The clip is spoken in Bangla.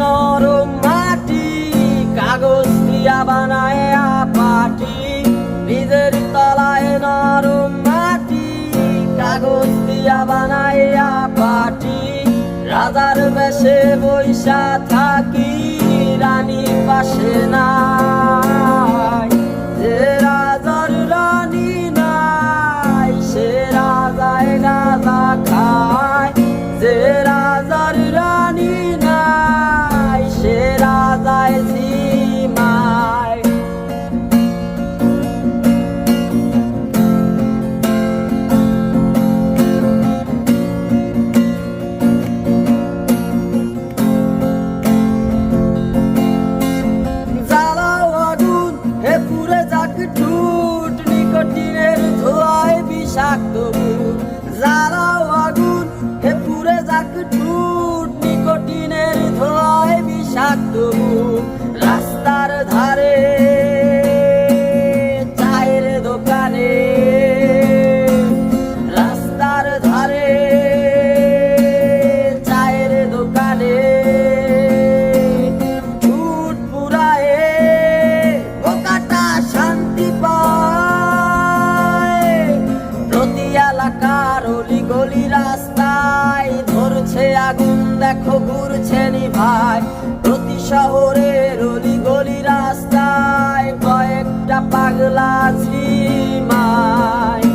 নরম মাটি, কাগজ দিয়া বানায় পাটি। ব্রিজের তলায় নরম মাটি, কাগজ দিয়া বানায় পাটি। রাজার বেশে বৈশা থাকি, রানী পাশে নাই। যে রাজার রানী নাই, সে রাজায় গাঁজা খায়। যে রাজার রানী নাই, সে রাজায় ঝিমায়। ঠুট নিকোটিনের ধোঁয়ায় বিষাক্ত মুখ। জ্বালাও আগুন, হে পুড়ে যাক ঠুট নিকোটিনের ধোঁয়ায় বিষাক্ত মুখ। রাস্তার ধারে চায়ের দোকানে, রাস্তার ধারে চায়ের দোকানে ঠুট পুরায়ে বোকাটা শান্তি পায়। প্রতি এলাকার অলি গলি রাস্তায় ধরছে আগুন, দেখো ঘুরছে নিভায়। প্রতি শহরের অলি গলি রাস্তায় কয়েকটা পাগলা ঝিমায়।